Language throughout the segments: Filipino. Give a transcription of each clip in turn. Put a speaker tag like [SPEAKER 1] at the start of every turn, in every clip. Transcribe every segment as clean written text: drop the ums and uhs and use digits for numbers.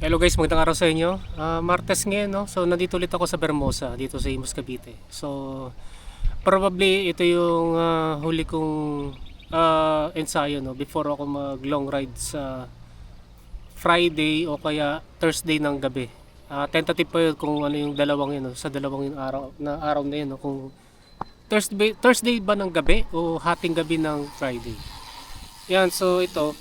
[SPEAKER 1] Hello guys, magandang araw sa inyo. Martes ngayon, no? So nandito ulit ako sa Bermosa, dito sa Imus, Cavite. So probably ito yung huli kong ensayo, no? Before ako mag long ride sa Friday o kaya Thursday ng gabi. Tentative pa yun kung ano yung dalawang yun, no? Sa dalawang yung araw na yun, no? Kung Thursday ba ng gabi o hating gabi ng Friday. Yan, so ito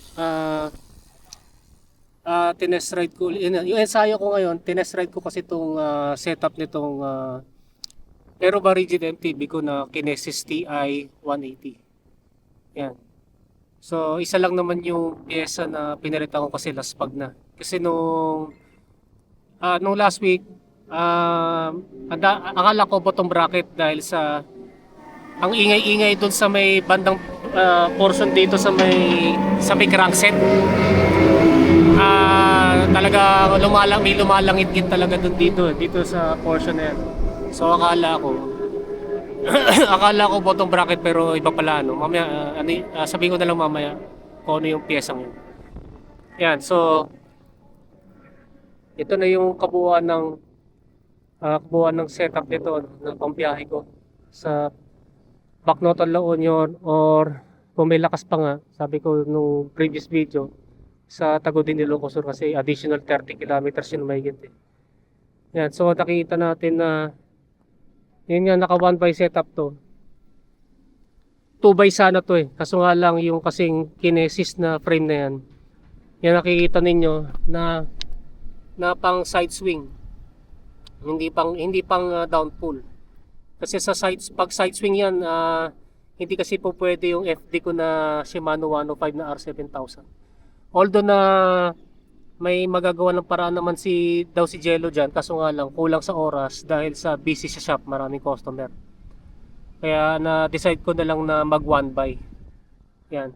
[SPEAKER 1] tinest ride ko yung ensayo ko ngayon. Tinest ride ko kasi itong setup nitong Aeroba Rigid MTB ko na Kinesis TI 180. Yan. So isa lang naman yung pyesa na pinalitan ko kasi laspag na. Kasi nung last week akala ko bottom bracket dahil sa ang ingay-ingay doon sa may bandang portion dito sa may crankset. Talaga may lumalangit-ngit talaga doon dito sa portion na yan. So akala ko bottom bracket, pero iba pala, no. Mamaya sabihin ko na lang mamaya kung ano yung piyesang yun. Yan, so ito na yung kabuuan ng setup nito, ng pambiyahe ko sa Bacnotan, La Union, or kung may lakas pa nga, sabi ko nung previous video, sa Tagudin, Ilocos Sur, kasi additional 30 kilometers yun mahigit eh. Yan, so nakita natin na yun nga, naka 1x setup to. 2x sana to eh, kaso nga lang yung kasing Kinesis na frame na yan, yan nakikita ninyo na pang side swing, hindi pang down pull. Kasi pag side swing yan, hindi kasi po pwede yung FD ko na Shimano 105 na R7000. Although na may magagawa ng paraan naman si Jello dyan, kaso nga lang kulang sa oras dahil sa busy sa shop, maraming customer. Kaya na-decide ko na lang na mag 1x. Yan.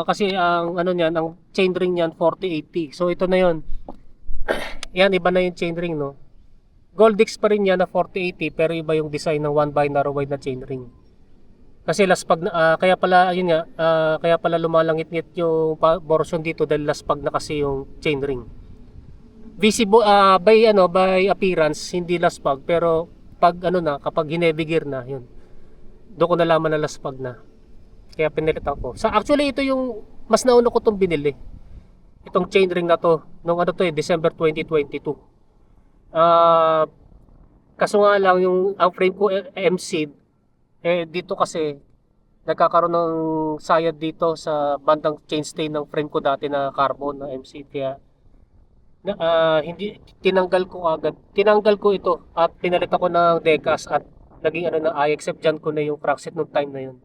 [SPEAKER 1] Kasi ang ang chain ring niyan 4080. So ito na 'yon. Yan, iba na yung chain ring, no. Goldix pa rin yan na 4080, pero iba yung design ng 1x narrow wide na chain ring. Kasi laspag na kaya pala kaya pala lumalangit-ngit yung portion dito dahil laspag na kasi yung chain ring. Visible by appearance hindi laspag, pero pag kapag heavy gear na, yun. Doon ko nalaman na laspag na. Kaya pinilitan ko. Actually ito yung mas nauna ko tong binili. Itong chain ring na to nung December 2022. Kaso nga lang ang frame ko MC dito kasi nagkakaroon ng sayad dito sa bandang chainstay ng frame ko dati na carbon na MC, kaya hindi tinanggal ko ito at pinalitan ko ng decas at naging except dyan ko na yung crankset nung time na yun.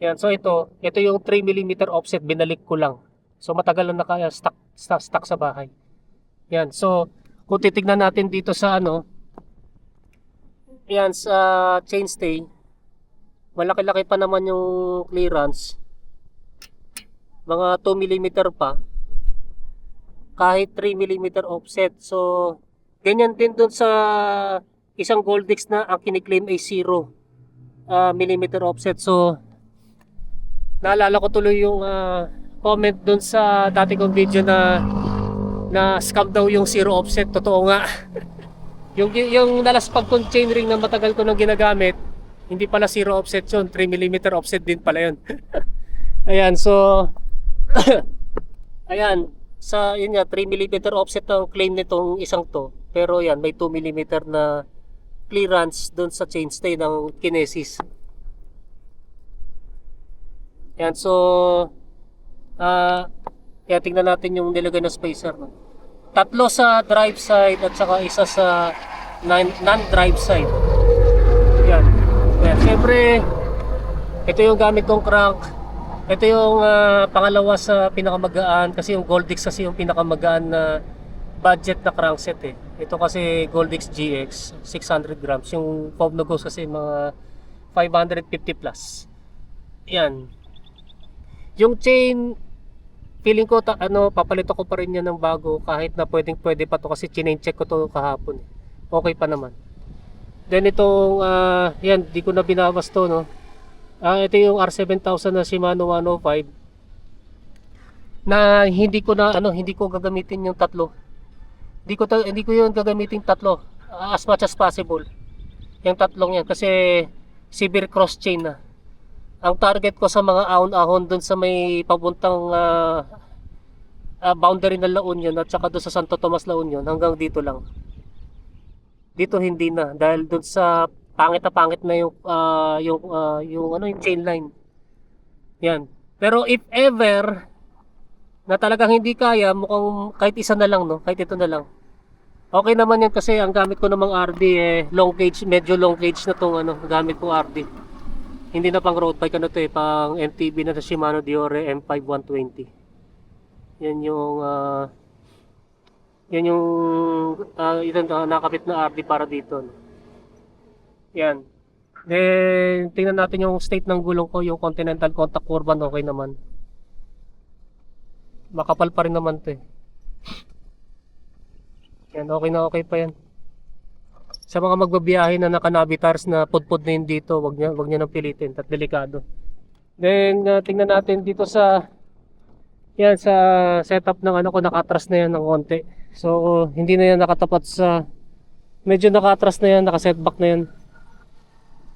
[SPEAKER 1] Yan, so ito yung 3mm offset, binalik ko lang. So matagal na stuck sa bahay. Yan, so kung titignan natin dito sa yan sa chainstay, malaki-laki pa naman yung clearance, mga 2mm pa kahit 3mm offset. So ganyan din dun sa isang Goldix na ang kiniklaim ay 0mm offset. So naalala ko tuloy yung comment dun sa dati kong video na scam daw yung 0 offset. Totoo nga. yung nalaspag kong chain ring na matagal ko nang ginagamit, hindi pala 0 offset yun, 3mm offset din pala yun. Ayan, so ayan, yun nga, 3mm offset ang claim nitong isang to, pero yan, may 2mm na clearance dun sa chainstay ng Kinesis. Ayan, so kaya tingnan natin yung nilagay na spacer, no? 3 sa drive side at saka isa sa non-drive side. Yan. Yan. Siyempre, ito yung gamit kong crank. Ito yung pangalawa sa pinakamagaan, kasi yung Goldix kasi yung pinakamagaan na budget na crankset eh. Ito kasi Goldix GX 600 grams. Yung foam nose kasi mga 550 plus. Yan. Yung chain, feeling ko papalito ko pa rin yan ng bago, kahit na pwede pa to kasi chine-check ko to kahapon. Okay pa naman. Then itong yan, di ko na binawas to, no. Ito yung R7000 na Shimano 105. na hindi ko gagamitin yung tatlo. Hindi ko yun gagamitin tatlo, as much as possible. Yung tatlong yan kasi severe cross chain na. Ang target ko sa mga ahon-ahon dun sa may papuntang boundary ng La Union at saka doon sa Santo Tomas La Union, hanggang dito lang. Dito hindi na dahil doon sa pangit na yung chain line. Yan. Pero if ever na talagang hindi kaya, mukhang kahit isa na lang, no? Kahit ito na lang. Okay naman yan kasi ang gamit ko namang RD long gauge, medyo long gauge na tong gamit ko RD. Hindi na pang road bike pang MTB na sa Shimano Diore M5 120. Yan yung nakakabit na RD para dito. No? Yan. Then tingnan natin yung state ng gulong ko, yung Continental Contact Urban, okay naman. Makapal pa rin naman to eh. Yan, okay pa yan. Sa mga magbabiyahe na naka-navitars na pudpud na yun dito, wag niya nang pilitin at delikado. Then tingnan natin dito sa sa setup ng ko, nakatras na yan ng konti. So hindi na yan nakatapat sa, medyo nakatras na yan, naka-setback na yan.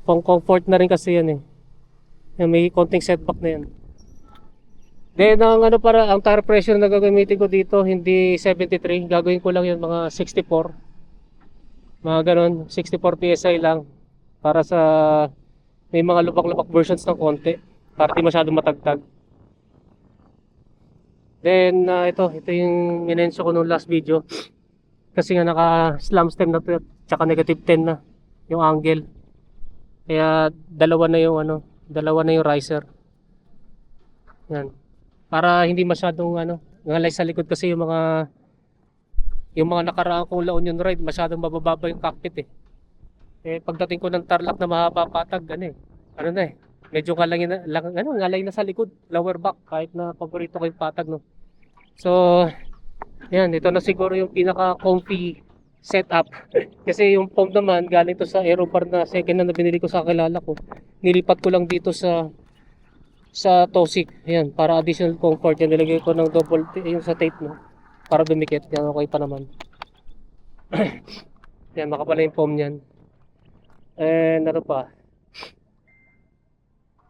[SPEAKER 1] Pang comfort na rin kasi yan eh. Yan, may konting setback na yan. Then ang tire pressure na gagamitin ko dito hindi 73, gagawin ko lang yun mga 64. Mga ganon, 64 PSI lang para sa may mga lubak-lubak versions ng konti para di masyadong matagtag. Then ito yung minenso ko nung last video kasi nga naka slam stem na to, tsaka negative 10 na yung angle. Kaya dalawa na yung riser. Yan. Para hindi masyadong ngalay sa likod kasi yung mga nakaraan kong La Union ride, masyadong mabababa yung cockpit eh. Pagdating ko ng Tarlac na mahaba patag, medyo ngalay na sa likod, lower back, kahit na paborito ko yung patag, no. So, yan, ito na siguro yung pinaka-comfy setup. Kasi yung foam naman, galing to sa Aerobar na second na binili ko sa kakilala ko. Nilipat ko lang dito sa Tosik. Ayan, para additional comfort. Yan, nilagay ko ng double yung sa tape, no? Para dumikit. Yan, okay pa naman. Yan, makapala yung foam niyan. And ano pa?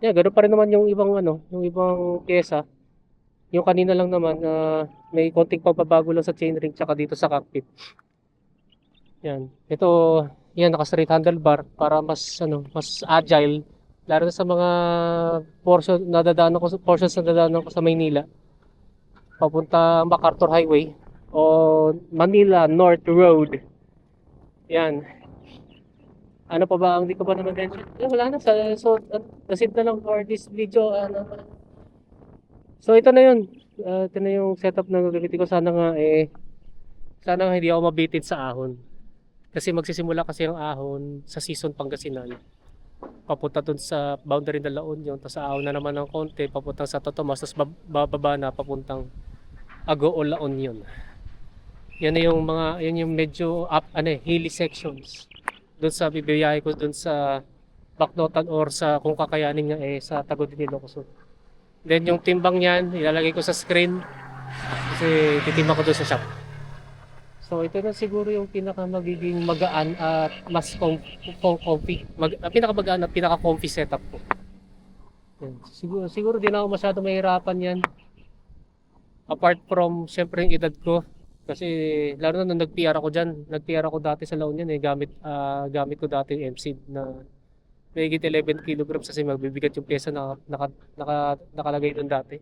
[SPEAKER 1] Yan, ganoon pa rin naman yung ibang pyesa. Yung kanina lang naman, may konting pagbabago lang sa chainring tsaka dito sa cockpit. Yan. Ito, yan, naka-straight handlebar para mas agile. Lalo na sa mga portions na dadaanan ko sa Maynila. Papunta MacArthur Highway o Manila North Road. Yan. Ano pa ba? Hindi ko pa naman mention. Wala na. So, that's it na lang for this video. So, ito na yun. Ito na yung setup na gagamitin ko. Sana nga hindi ako mabitin sa ahon. Kasi magsisimula kasi ang ahon sa season Pangasinan. Papunta dun sa boundary ng La Union, tapos ahon na naman ng konti, papuntang Santo Tomas, tapos bababa na papuntang Agoo La Union. Yan yung medyo hilly sections. Doon sa bibiyahe ko doon sa Bacnotan or sa kung kakayanin nga sa Tagod Ilocos. Then yung timbang niyan, ilalagay ko sa screen kasi titimba ko doon sa shop. So ito na siguro yung magiging magaan at mas comfy. Pinakamagaan at pinaka-comfy setup ko. Yan. Siguro din ako masyadong mahirapan yan. Apart from syempre yung edad ko. Kasi lalo na nung nag-PR ako dyan. Nag-PR ako dati sa La Union gamit ko dati yung MC na mahigit 11 kilograms kasi magbibigat yung pyesa na nakalagay doon dati.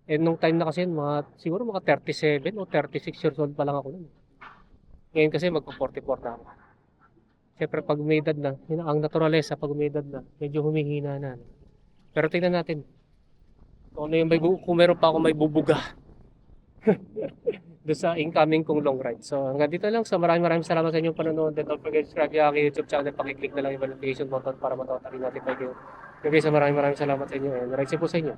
[SPEAKER 1] And nung time na kasi siguro mga 37 o 36 years old pa lang ako nun. Ngayon kasi magpo-44 na ako. Siyempre pag may edad na, ang naturalesa pag may edad na, medyo humihina na. Pero tingnan natin. Kung meron pa ako may bubuga. Doon sa incoming kong long ride. So hanggang dito lang. So maraming salamat sa inyong panonood. And don't forget to subscribe yung aking YouTube channel. Pakiclick na lang yung notification button para matawag natin kayo. Okay, so maraming salamat sa inyo. And right po sa inyo.